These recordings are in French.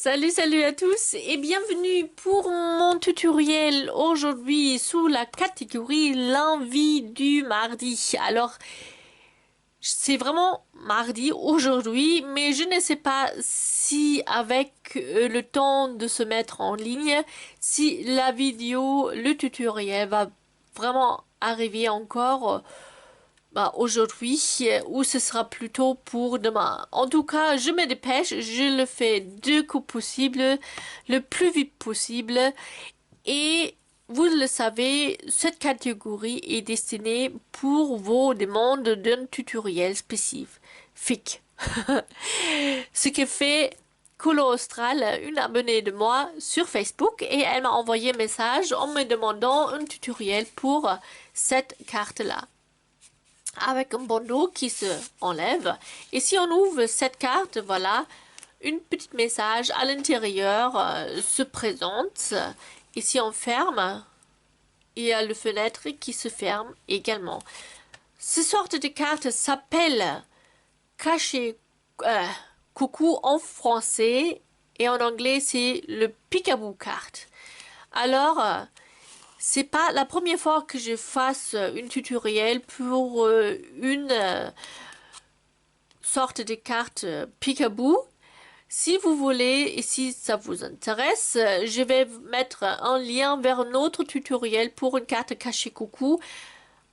Salut à tous et bienvenue pour mon tutoriel aujourd'hui sous la catégorie l'envie du mardi. Alors, c'est vraiment mardi aujourd'hui, mais je ne sais pas si avec le temps de se mettre en ligne, si la vidéo, le tutoriel va vraiment arriver encore aujourd'hui ou ce sera plutôt pour demain. En tout cas, je me dépêche, je le fais dès que possible, le plus vite possible. Et vous le savez, cette catégorie est destinée pour vos demandes d'un tutoriel spécifique. Ce que fait Colo Austral, une abonnée de moi sur Facebook, et elle m'a envoyé un message en me demandant un tutoriel pour cette carte-là avec un bandeau qui se enlève. Et si on ouvre cette carte, voilà, une petite message à l'intérieur se présente. Et si on ferme, il y a le fenêtre qui se ferme également. Cette sorte de carte s'appelle caché coucou en français et en anglais c'est le Peekaboo carte. Alors, c'est pas la première fois que je fasse une tutoriel pour une sorte de carte Peekaboo. Si vous voulez et si ça vous intéresse, je vais mettre un lien vers un autre tutoriel pour une carte cachée coucou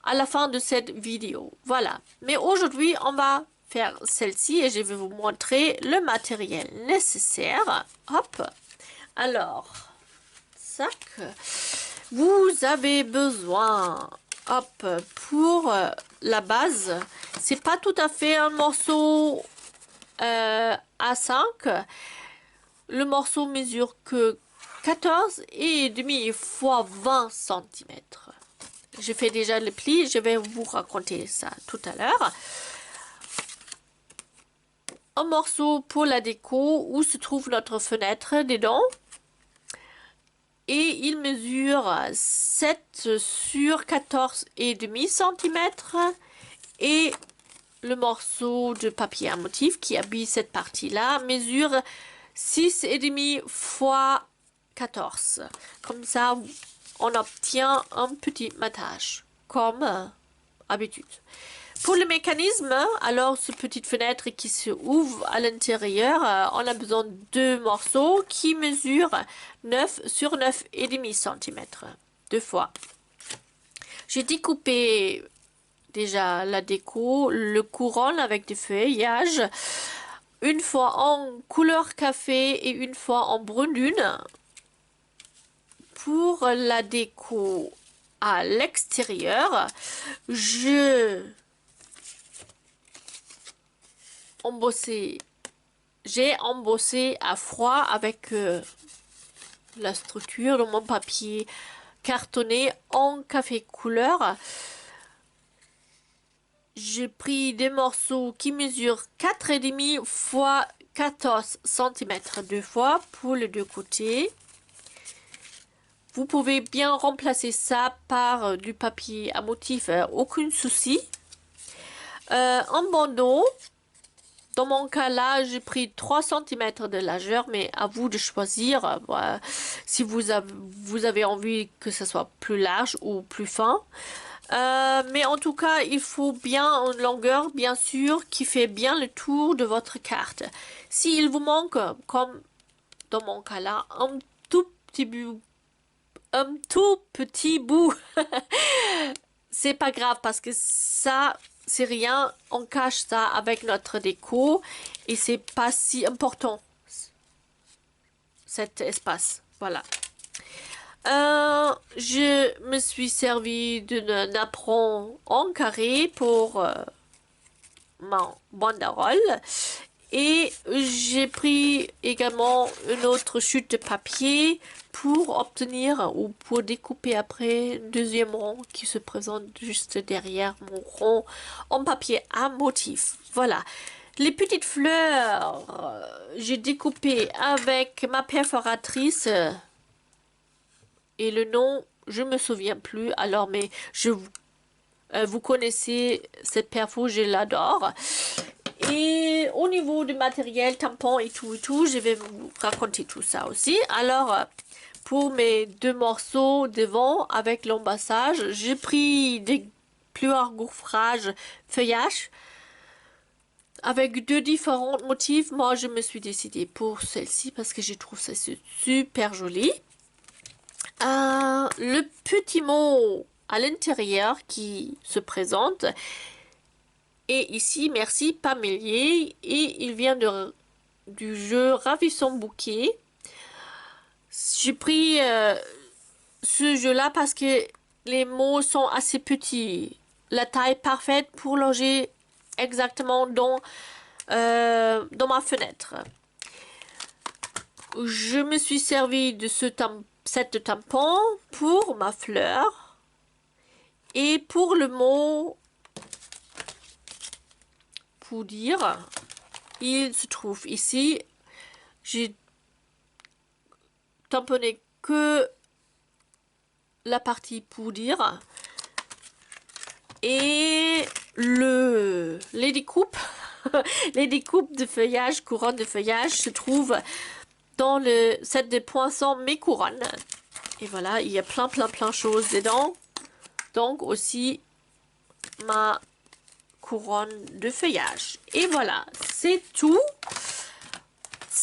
à la fin de cette vidéo. Voilà. Mais aujourd'hui, on va faire celle-ci et je vais vous montrer le matériel nécessaire. Hop. Alors, sac. Vous avez besoin, hop, pour la base, c'est pas tout à fait un morceau A5. Le morceau mesure que 14,5 fois 20 cm. Je fais déjà le pli, je vais vous raconter ça tout à l'heure. Un morceau pour la déco où se trouve notre fenêtre dedans. Et il mesure 7 sur 14,5 cm. Et le morceau de papier à motif qui habille cette partie-là mesure 6,5 fois 14. Comme ça, on obtient un petit matage, comme habitude. Pour le mécanisme, alors ce petite fenêtre qui se ouvre à l'intérieur, on a besoin de deux morceaux qui mesurent 9 sur 9,5 cm. Deux fois. J'ai découpé déjà la déco, le couronne avec des feuillages, une fois en couleur café et une fois en brune lune. Pour la déco à l'extérieur, j'ai embossé à froid avec la structure de mon papier cartonné en café couleur. J'ai pris des morceaux qui mesurent 4,5 fois 14 cm deux fois pour les deux côtés. Vous pouvez bien remplacer ça par du papier à motif, aucun souci. Un bandeau. Dans mon cas là, j'ai pris 3 cm de largeur, mais à vous de choisir si vous avez envie que ce soit plus large ou plus fin. Mais en tout cas, il faut bien une longueur, bien sûr, qui fait bien le tour de votre carte. S'il vous manque, comme dans mon cas là, tout petit bout, c'est pas grave parce que ça, c'est rien, on cache ça avec notre déco et c'est pas si important cet espace. Voilà. Je me suis servi d'un apron en carré pour mon banderole et j'ai pris également une autre chute de papier pour obtenir ou pour découper après un deuxième rond qui se présente juste derrière mon rond en papier à motif. Voilà. Les petites fleurs, j'ai découpé avec ma perforatrice et le nom, je me souviens plus. Alors, mais vous connaissez cette perfo, je l'adore. Et au niveau du matériel, tampon et tout, je vais vous raconter tout ça aussi. Alors, pour mes 2 morceaux devant avec l'embassage, j'ai pris des plusieurs gaufrages feuillage avec 2 différents motifs. Moi, je me suis décidée pour celle-ci parce que je trouve ça super joli. Le petit mot à l'intérieur qui se présente est ici, merci Pamélier, et il vient du jeu Ravissant Bouquet. J'ai pris ce jeu-là parce que les mots sont assez petits. La taille parfaite pour loger exactement dans ma fenêtre. Je me suis servi de set de tampons pour ma fleur. Et pour le mot pour dire, il se trouve ici. J'ai tamponné que la partie pour dire. Et les découpes, les découpes de feuillage, couronne de feuillage se trouvent dans le set de poinçons mes couronnes. Et voilà, il y a plein de choses dedans. Donc aussi ma couronne de feuillage. Et voilà, c'est tout.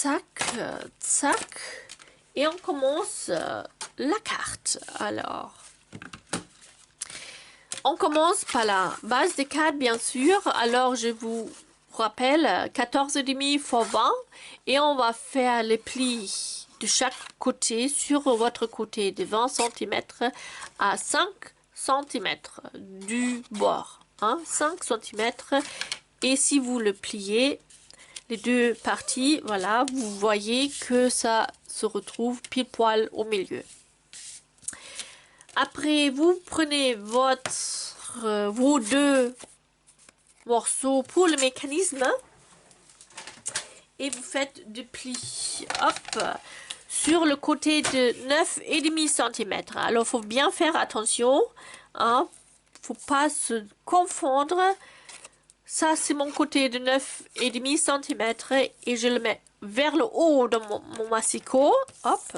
Tac, tac. Et on commence la carte. Alors, on commence par la base des cartes, bien sûr. Alors, je vous rappelle 14,5 x 20. Et on va faire les plis de chaque côté sur votre côté de 20 cm à 5 cm du bord. 5 cm. Et si vous le pliez, les 2 parties, voilà, vous voyez que ça se retrouve pile poil au milieu. Après, vous prenez vos 2 morceaux pour le mécanisme et vous faites des plis, hop, sur le côté de 9,5 cm. Alors, il faut bien faire attention, faut pas se confondre. Ça, c'est mon côté de 9,5 cm et je le mets vers le haut de mon massicot. Hop.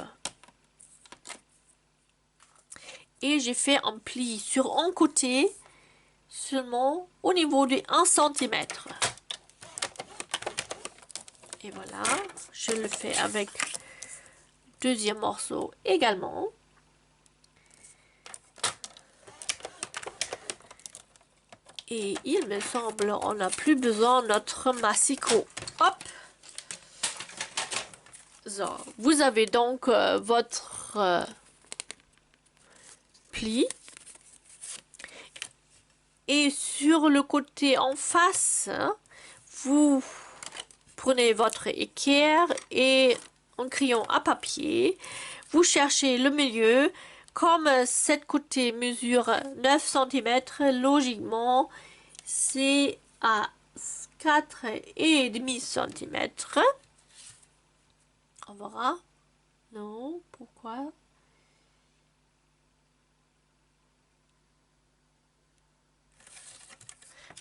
Et j'ai fait un pli sur un côté seulement au niveau de 1 cm. Et voilà, je le fais avec deuxième morceau également. Et il me semble on n'a plus besoin de notre massicot. Hop. So, vous avez donc votre pli. Et sur le côté en face, vous prenez votre équerre et un crayon à papier. Vous cherchez le milieu. Comme cette côté mesure 9 cm, logiquement, c'est à 4,5 cm. On verra. Non, pourquoi?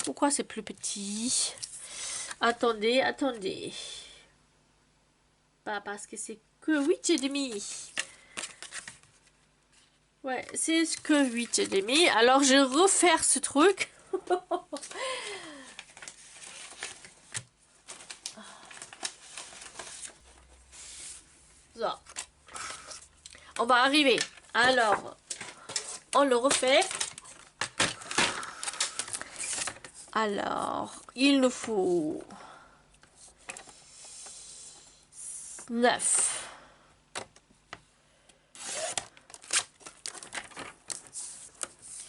Pourquoi c'est plus petit? Attendez. Pas parce que c'est que 8,5. Ouais, c'est que 8,5. Alors, je vais refaire ce truc. So. On va arriver. Alors, on le refait. Alors, il nous faut 9.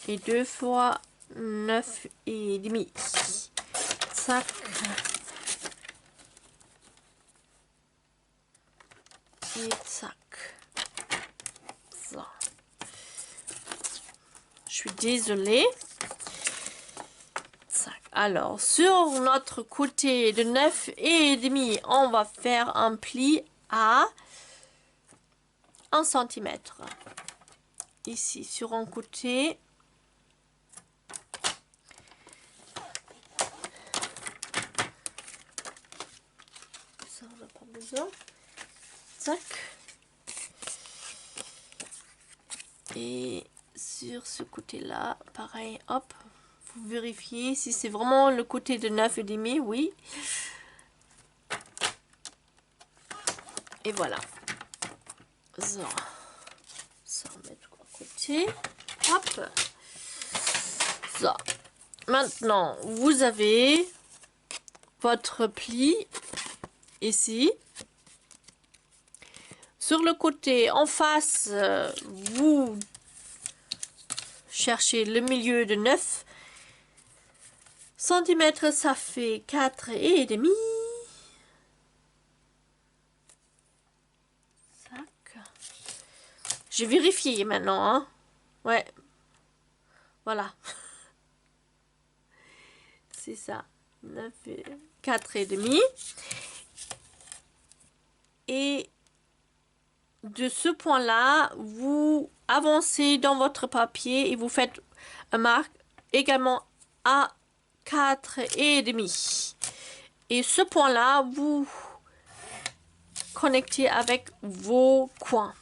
Et 2 fois 9,5. Tac. Et tac. Ça. Je suis désolée. Tac. Alors, sur notre côté de 9,5, on va faire un pli à 1 cm. Ici, sur un côté. Ça, on n'a pas besoin. Tac. Et sur ce côté-là, pareil, hop. Vous vérifiez si c'est vraiment le côté de 9,5, oui. Et voilà. Ça, ça on met à côté. Hop. Ça. Maintenant, vous avez votre pli ici. Sur le côté, en face, vous cherchez le milieu de 9 cm, ça fait 4,5. J'ai vérifié maintenant, hein. Ouais. Voilà. C'est ça. 9 et 4,5. Et de ce point-là, vous avancez dans votre papier et vous faites une marque également à 4,5. Et ce point-là, vous connectez avec vos coins.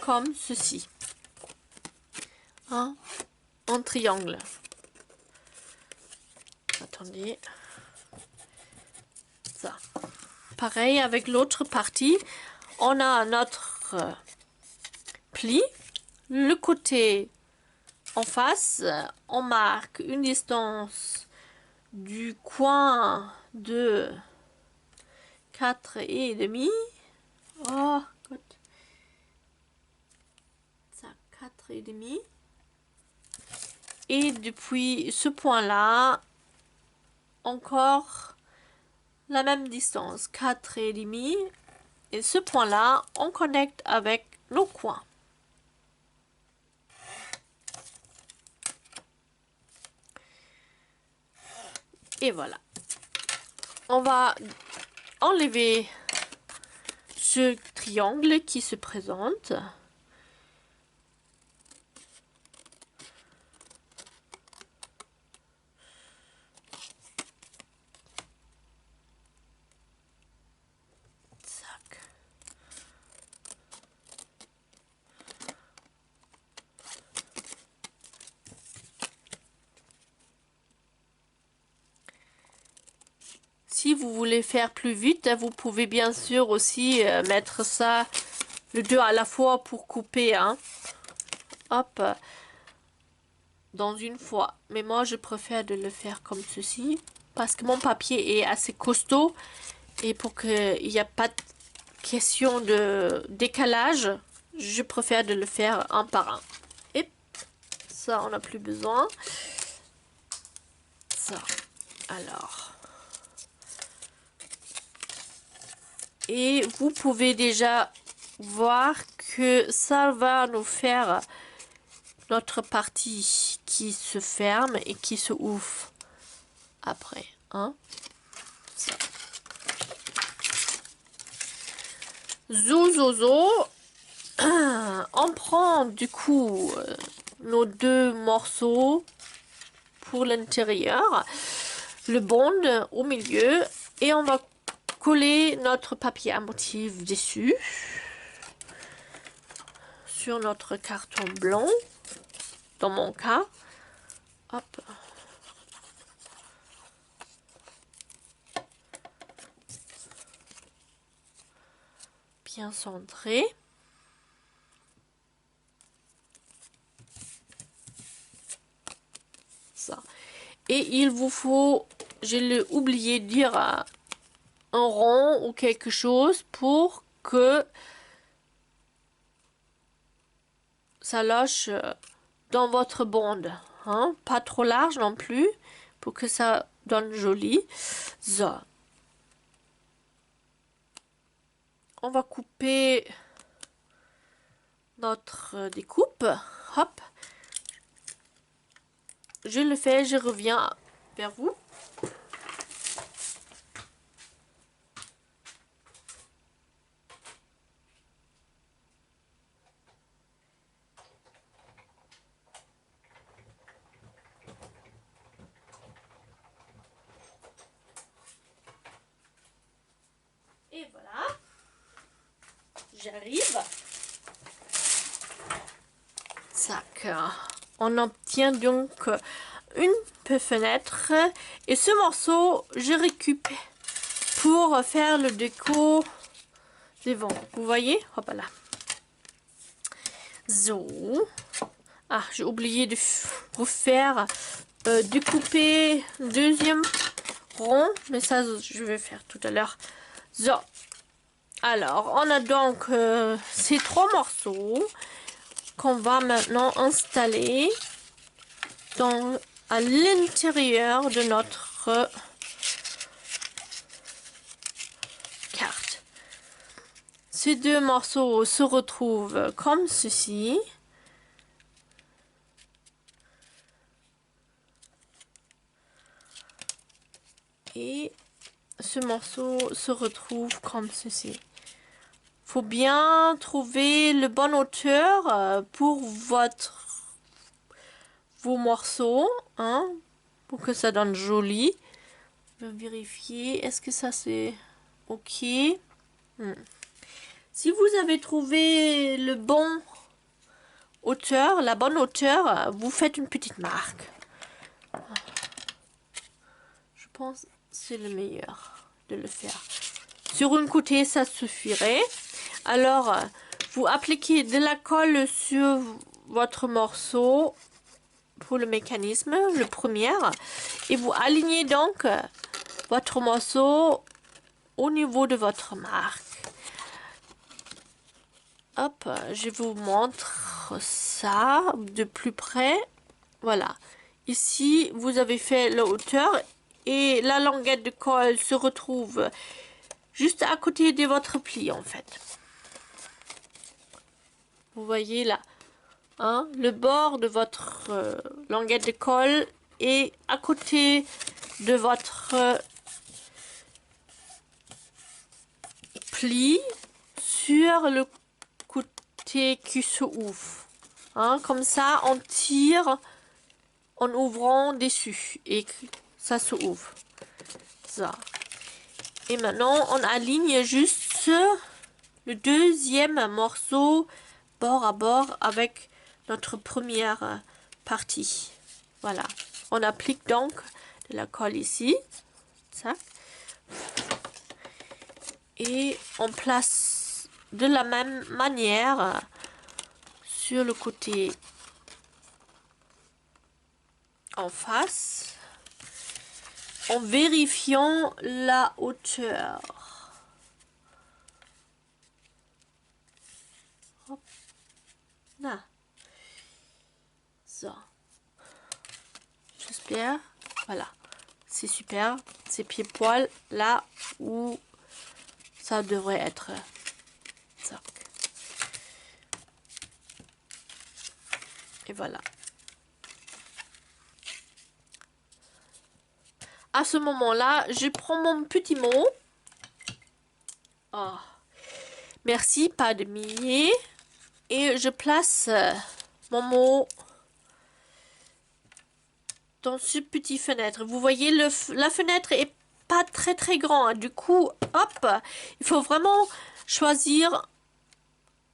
Comme ceci. Hein? En triangle. Attendez. Ça. Pareil avec l'autre partie. On a notre pli. Le côté en face, on marque une distance du coin de 4,5. Oh, God. Ça, 4,5. Et depuis ce point-là, encore la même distance, 4,5. Et ce point-là, on connecte avec nos coins. Et voilà. On va enlever ce triangle qui se présente. Tac. Si vous voulez faire plus vite, vous pouvez bien sûr aussi mettre ça, le deux à la fois pour couper, hein. Hop, dans une fois. Mais moi, je préfère de le faire comme ceci, parce que mon papier est assez costaud. Et pour qu'il n'y ait pas de question de décalage, je préfère de le faire un par un. Et ça, on n'a plus besoin. Ça, alors... Et vous pouvez déjà voir que ça va nous faire notre partie qui se ferme et qui se ouvre après. Hein? Ça. Zo. On prend du coup nos deux morceaux pour l'intérieur, le bond au milieu et on va coller notre papier à motif dessus sur notre carton blanc, dans mon cas. Hop. Bien centré. Ça. Et il vous faut, je l'ai oublié de dire, un rond ou quelque chose pour que ça lâche dans votre bande. Hein? Pas trop large non plus, pour que ça donne joli. Ça. On va couper notre découpe. Hop. Je le fais, je reviens vers vous. J'arrive. Tac. On obtient donc une fenêtre. Et ce morceau, je récupère pour faire le déco devant. Vous voyez? Hop là. So. Ah, j'ai oublié de vous faire découper deuxième rond. Mais ça, je vais faire tout à l'heure. So. Alors, on a donc ces 3 morceaux qu'on va maintenant installer à l'intérieur de notre carte. Ces 2 morceaux se retrouvent comme ceci. Et ce morceau se retrouve comme ceci. Faut bien trouver le bon hauteur pour vos morceaux, hein, pour que ça donne joli. Je vais vérifier, est-ce que ça c'est ok? Si vous avez trouvé le bon hauteur, la bonne hauteur, vous faites une petite marque. Je pense que c'est le meilleur de le faire. Sur une côté, ça suffirait. Alors, vous appliquez de la colle sur votre morceau pour le mécanisme, le premier, et vous alignez donc votre morceau au niveau de votre marque. Hop, je vous montre ça de plus près. Voilà. Ici, vous avez fait la hauteur et la languette de colle se retrouve juste à côté de votre pli en fait. Vous voyez là, hein, le bord de votre languette de colle est à côté de votre pli sur le côté qui se ouvre. Hein, comme ça, on tire en ouvrant dessus et ça se ouvre. Ça. Et maintenant, on aligne juste le deuxième morceau bord à bord avec notre première partie. Voilà. On applique donc de la colle ici. Ça. Et on place de la même manière sur le côté en face en vérifiant la hauteur. Hop. Là. Ça. J'espère. Voilà. C'est super. C'est pied poil là où ça devrait être. Ça. Et voilà. À ce moment-là, je prends mon petit mot. Oh. Merci, pas de milliers. Et je place mon mot dans ce petit fenêtre. Vous voyez, la fenêtre est pas très grand. Du coup, hop, il faut vraiment choisir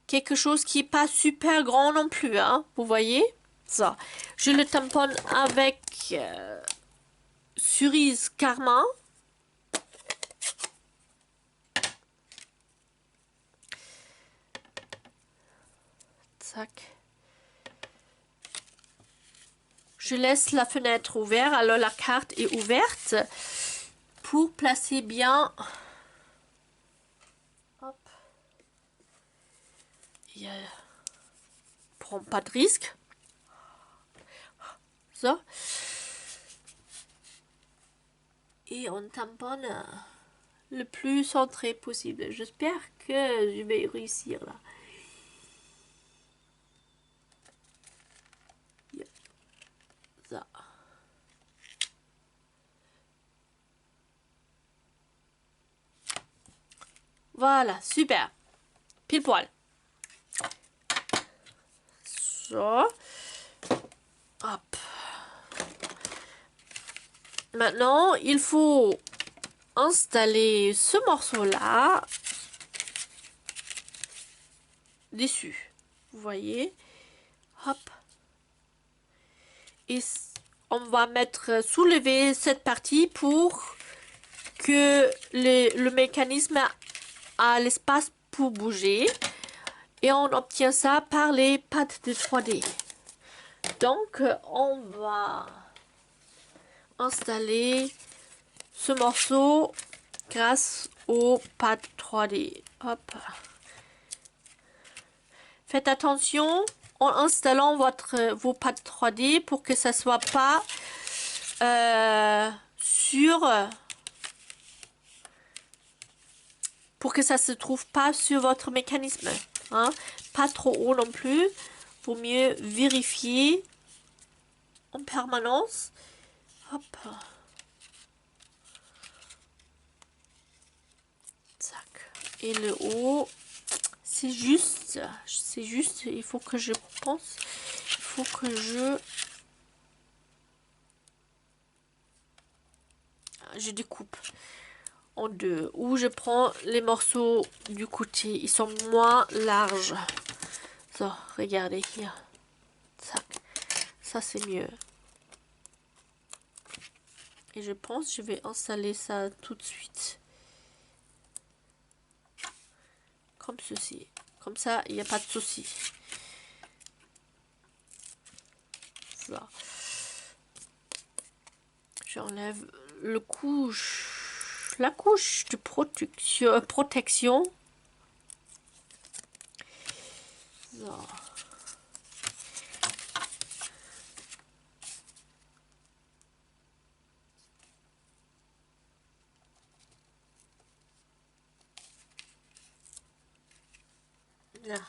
quelque chose qui est pas super grand non plus. Hein, vous voyez ça. Je le tamponne avec cerise karma. Tac. Je laisse la fenêtre ouverte, alors la carte est ouverte pour placer bien. Hop. Prends pas de risque. Ça. Et on tamponne le plus centré possible. J'espère que je vais réussir là. Ça. Voilà, super. Pile poil. Ça. Hop. Maintenant, il faut installer ce morceau-là dessus. Vous voyez? Hop. Et on va soulever cette partie pour que le mécanisme a l'espace pour bouger. Et on obtient ça par les pattes de 3D. Donc, on va installer ce morceau grâce aux pattes 3D. Hop. Faites attention en installant vos pattes 3D pour que ça soit pas pour que ça se trouve pas sur votre mécanisme. Hein? Pas trop haut non plus. Vaut mieux vérifier en permanence. Hop. Tac. Et le haut, c'est juste, il faut que je découpe en deux, ou je prends les morceaux du côté, ils sont moins larges. So, regardez hier. Ça c'est mieux. Et je pense que je vais installer ça tout de suite. Comme ceci. Comme ça, il n'y a pas de souci. Voilà. J'enlève la couche de protection. So. Là.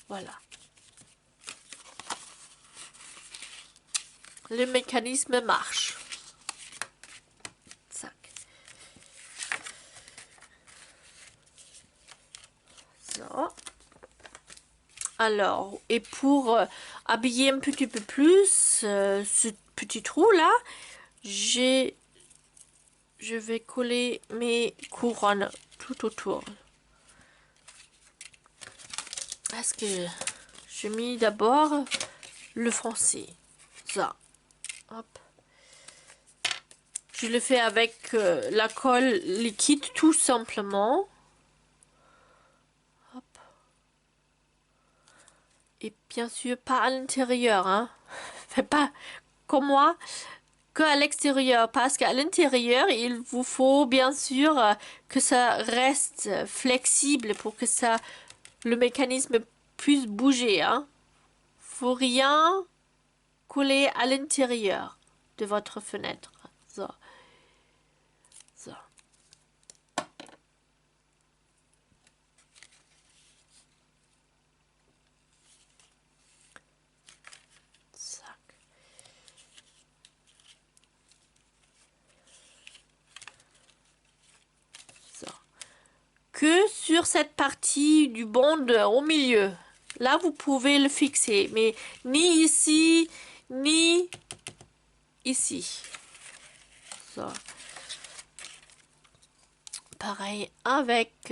Voilà. Le mécanisme marche. Tac. So. Alors, et pour habiller un petit peu plus ce petit trou là, je vais coller mes couronnes tout autour. Parce que j'ai mis d'abord le français. Ça. Hop. Je le fais avec la colle liquide tout simplement. Hop. Et bien sûr pas à l'intérieur. Hein. Faites pas comme moi que à l'extérieur. Parce qu'à l'intérieur, il vous faut bien sûr que ça reste flexible pour que le mécanisme puisse bouger. Hein. Faut rien coller à l'intérieur de votre fenêtre. So. So. So. Que sur cette partie du bond au milieu. Là, vous pouvez le fixer, mais ni ici, ni ici. So. Pareil avec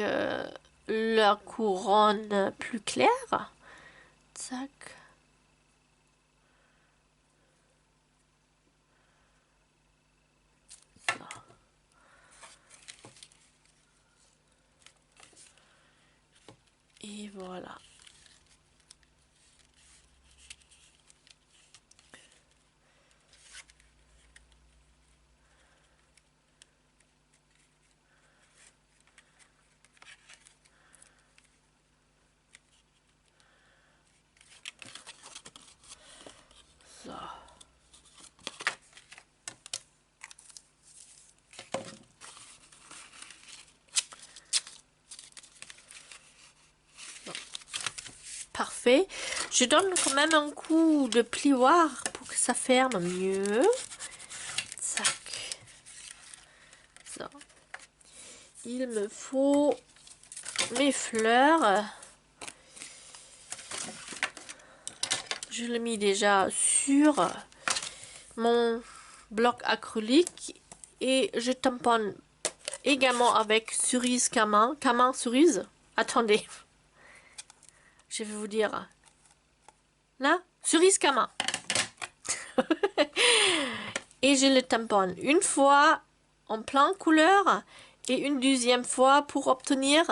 la couronne plus claire. Tac. So. Et voilà. So. Parfait. Je donne quand même un coup de plioir pour que ça ferme mieux. Tac. So. Il me faut mes fleurs. Je l'ai mis déjà sur mon bloc acrylique et je tamponne également avec cerise camin. Camin cerise. Attendez. Je vais vous dire. Là, cerise camin. Et je le tamponne une fois en plein couleur et une deuxième fois pour obtenir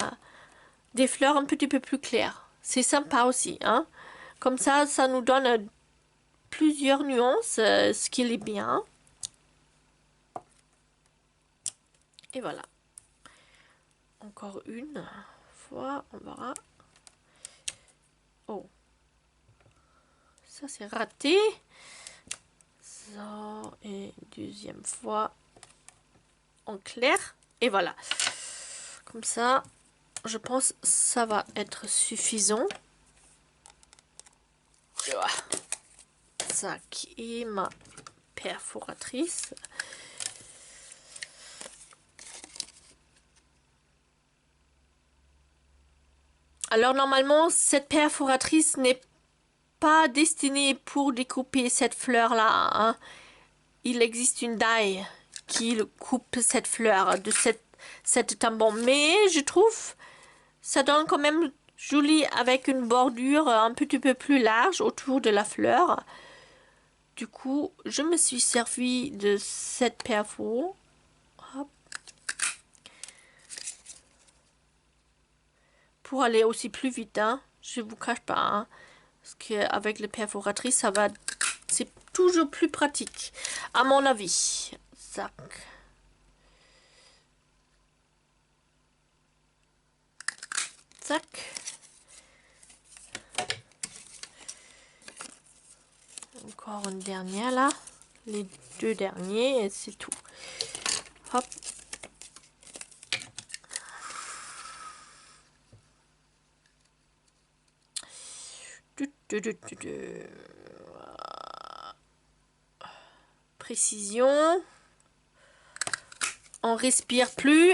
des fleurs un petit peu plus claires. C'est sympa aussi, hein. Comme ça nous donne plusieurs nuances, ce qui est bien. Et voilà. Encore une fois, on verra. Oh. Ça, c'est raté. Ça, et deuxième fois en clair. Et voilà. Comme ça, je pense que ça va être suffisant. Voilà. Ça qui est ma perforatrice. Alors normalement, cette perforatrice n'est pas destinée pour découper cette fleur-là, hein. Il existe une die qui coupe cette fleur de cette tampon. Mais je trouve ça donne quand même joli avec une bordure un petit peu plus large autour de la fleur. Du coup, je me suis servi de cette perfo. Hop. Pour aller aussi plus vite, hein. Je vous cache pas, hein. Parce qu'avec les perforatrices, ça va, c'est toujours plus pratique, à mon avis. Zac. Zac. Encore une dernière là. Les deux derniers et c'est tout. Hop. Précision. On respire plus.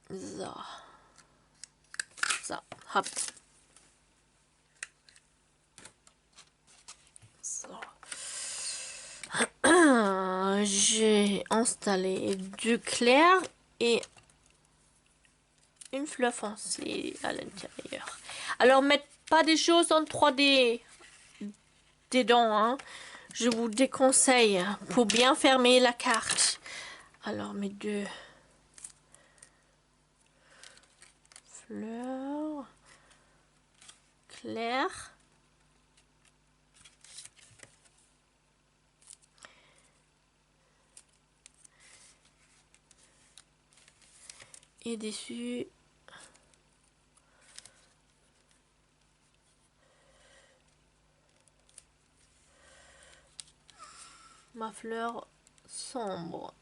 Ça. Ça. Hop. Ça. J'ai installé du clair et une fleur foncée à l'intérieur. Alors, mettez pas des choses en 3D dedans, hein. Je vous déconseille pour bien fermer la carte. Alors, mes deux fleurs claires. Et dessus, ma fleur sombre.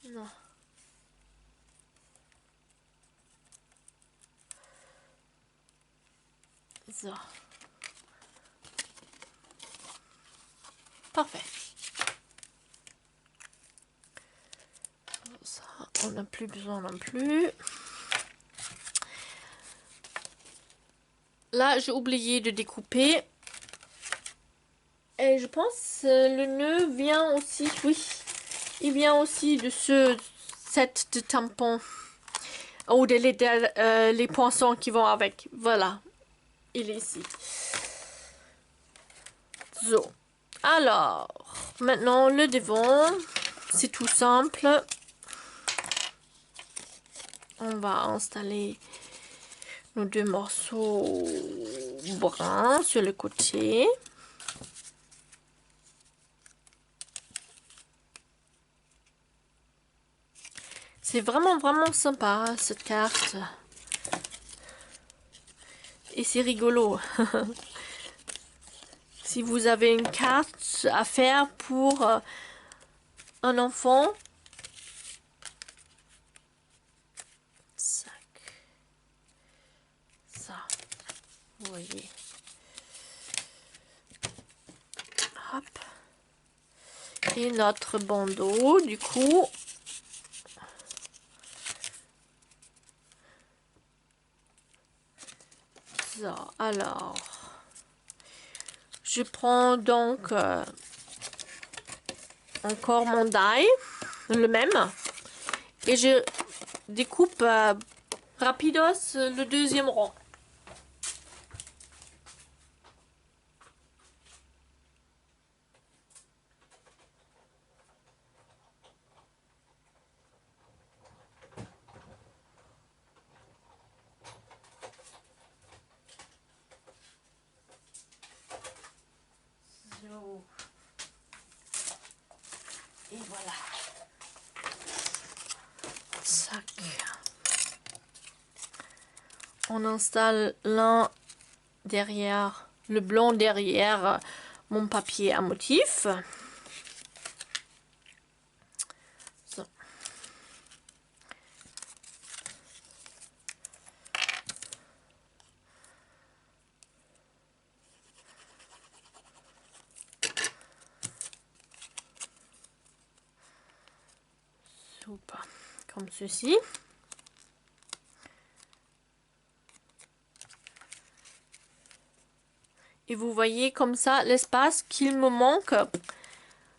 Non. Ça. Parfait. Ça, on n'a plus besoin non plus. Là, j'ai oublié de découper. Et je pense le nœud vient aussi, oui, il vient aussi de ce set de tampons. Ou les poinçons qui vont avec. Voilà, il est ici. So. Alors, maintenant le devant, c'est tout simple. On va installer nos deux morceaux bruns sur le côté. C'est vraiment sympa cette carte. Et c'est rigolo. Si vous avez une carte à faire pour un enfant. Ça. Vous voyez. Hop. Et notre bandeau, du coup. Ça, alors, je prends donc encore mon die, le même, et je découpe rapidos le deuxième rang. Et voilà. Sac. On installe l'un derrière, le blanc derrière mon papier à motif. So. Super. Comme ceci. Et vous voyez comme ça l'espace qu'il me manque,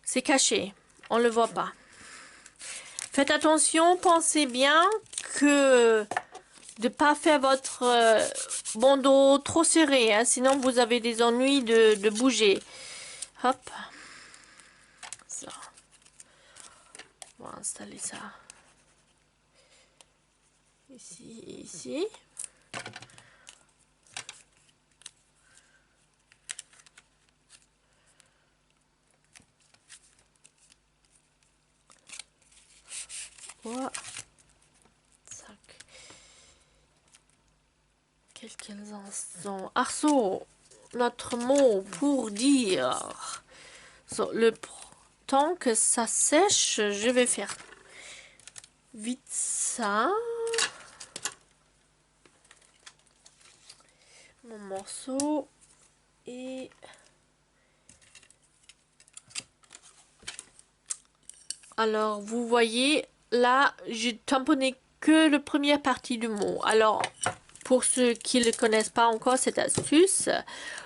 c'est caché, on ne le voit pas. Faites attention, pensez bien que de pas faire votre bandeau trop serré, hein, sinon vous avez des ennuis de bouger. Hop, ça. On va installer ça ici et ici. Voilà. Quelques instants. Arceau, notre mot pour dire. So, le temps que ça sèche, je vais faire vite ça. Mon morceau. Et alors, vous voyez, là, j'ai tamponné que la première partie du mot. Alors, pour ceux qui ne connaissent pas encore cette astuce,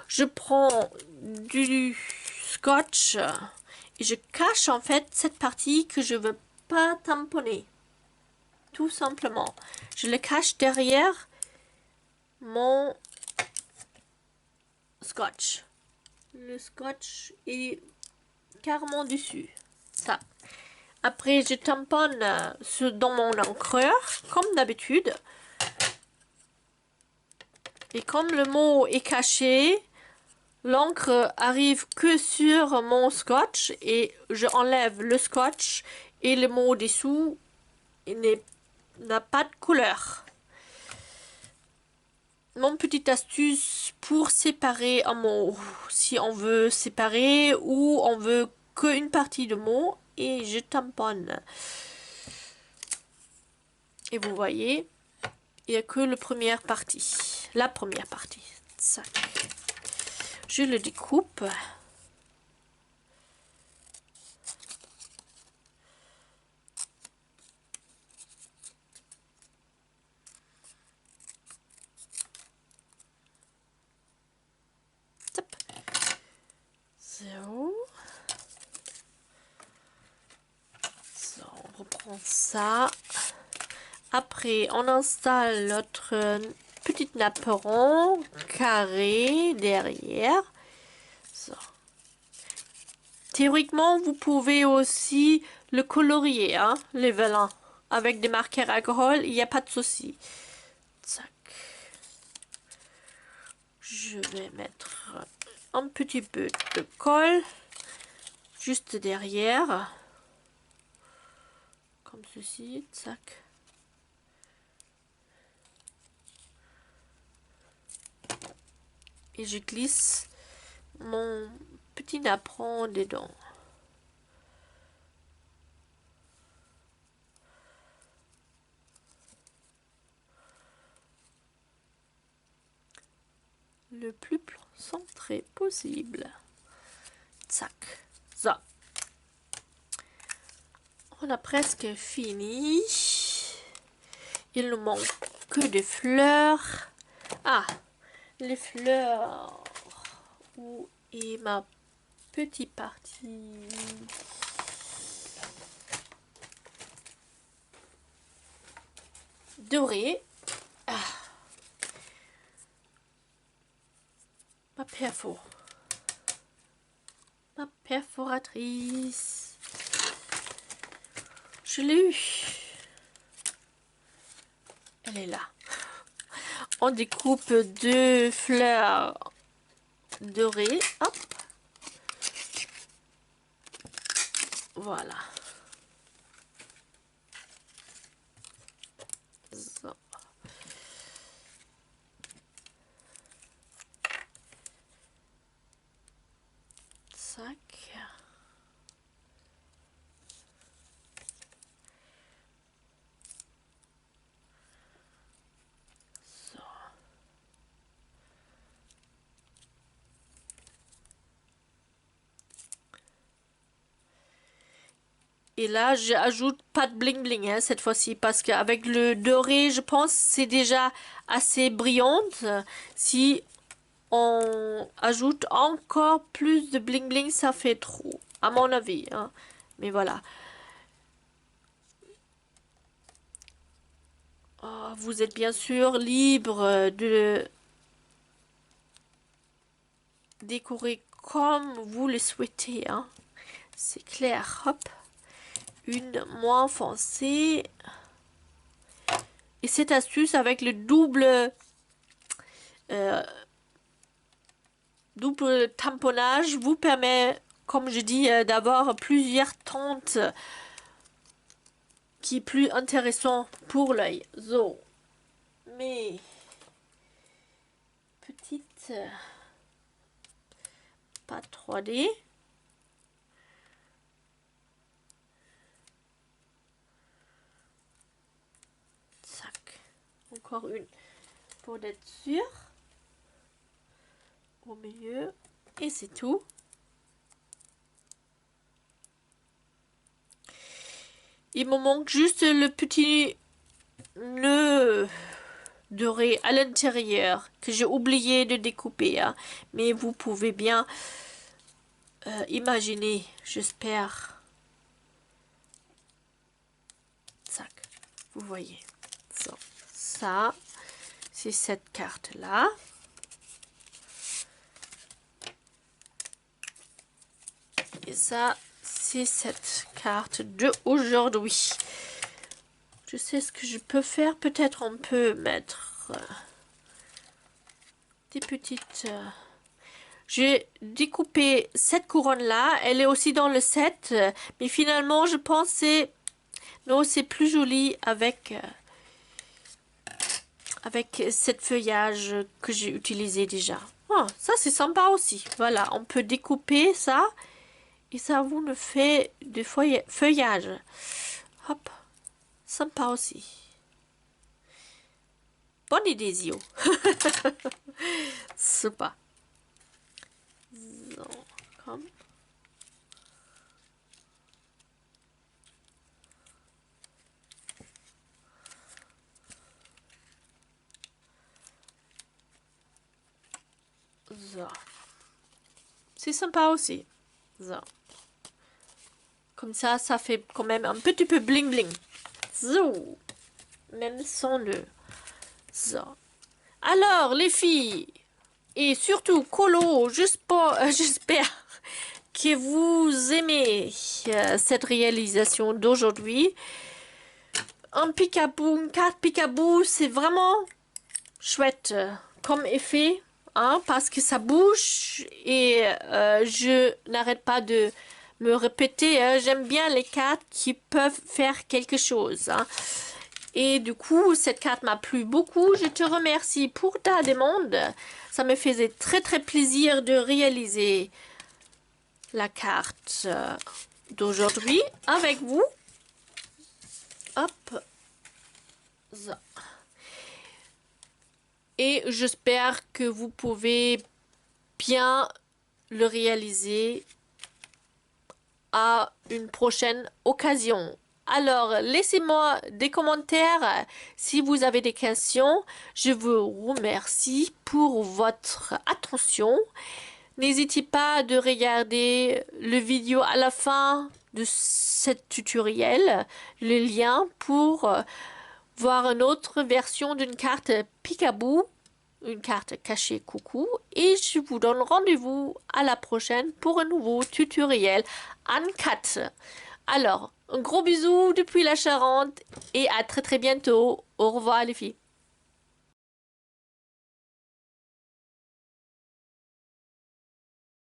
je prends du scotch et je cache en fait cette partie que je veux pas tamponner. Tout simplement. Je le cache derrière mon scotch. Le scotch est carrément dessus. Ça. Après, je tamponne dans mon encreur, comme d'habitude. Et comme le mot est caché, l'encre arrive que sur mon scotch et je enlève le scotch et le mot dessous n'a pas de couleur. Mon petite astuce pour séparer un mot, si on veut séparer ou on veut qu'une partie de mot, et je tamponne. Et vous voyez, il n'y a que la première partie. Ça. Je le découpe. So, on reprend ça. Après, on installe notre petite nappe rond carré derrière. So. Théoriquement, vous pouvez aussi le colorier, hein, les velins. Avec des marqueurs alcool, il n'y a pas de souci. Tac. Je vais mettre un petit peu de colle juste derrière. Comme ceci. Tac. Et je glisse mon petit napperon dedans. Le plus centré possible. Tac. Ça. On a presque fini. Il ne manque que des fleurs. Ah, les fleurs. Où est ma petite partie? Dorée. Ah. Ma perfo. Ma perforatrice. Je l'ai eu. Elle est là. On découpe 2 fleurs dorées. Hop. Voilà. So. Zack. So. Et là, j'ajoute pas de bling bling hein, cette fois-ci parce qu'avec le doré, je pense c'est déjà assez brillante. Si on ajoute encore plus de bling bling, ça fait trop, à mon avis. Hein. Mais voilà. Oh, vous êtes bien sûr libre de décorer comme vous le souhaitez. Hein. C'est clair. Hop. Une moins foncée. Et cette astuce avec le double tamponnage vous permet, comme je dis, d'avoir plusieurs teintes qui est plus intéressant pour l'œil. So, mes petites pas 3D. Tac. Encore une pour être sûr. Au milieu. Et c'est tout. Il me manque juste le petit nœud doré à l'intérieur que j'ai oublié de découper. Hein. Mais vous pouvez bien imaginer, j'espère. Tac. Vous voyez. So, ça, c'est cette carte-là. Et ça, c'est cette carte de aujourd'hui. Je sais ce que je peux faire. Peut-être on peut mettre des petites... J'ai découpé cette couronne-là. Elle est aussi dans le set. Mais finalement, je pensais... Non, c'est plus joli avec cette feuillage que j'ai utilisé déjà. Oh, ça, c'est sympa aussi. Voilà, on peut découper ça. Et ça vous le fait du feuillage. Hop. Sympa aussi. Bonne idée, Zio. Super. So, komm. So. C'est sympa aussi. So. Comme ça fait quand même un petit peu bling bling. So. Même sans le. So. Alors, les filles, et surtout Colo, j'espère que vous aimez cette réalisation d'aujourd'hui. Un peekaboo, une carte peekaboo, c'est vraiment chouette comme effet, hein, parce que ça bouge et je n'arrête pas de me répéter. Hein, j'aime bien les cartes qui peuvent faire quelque chose. Hein. Et du coup, cette carte m'a plu beaucoup. Je te remercie pour ta demande. Ça me faisait très très plaisir de réaliser la carte d'aujourd'hui avec vous. Hop. Ça. Et j'espère que vous pouvez bien le réaliser à une prochaine occasion. Alors, laissez-moi des commentaires si vous avez des questions. Je vous remercie pour votre attention. N'hésitez pas de regarder le vidéo à la fin de ce tutoriel, le lien pour voir une autre version d'une carte Peekaboo, une carte cachée coucou. Et je vous donne rendez-vous à la prochaine pour un nouveau tutoriel Uncut. Alors, un gros bisou depuis la Charente et à très très bientôt. Au revoir les filles.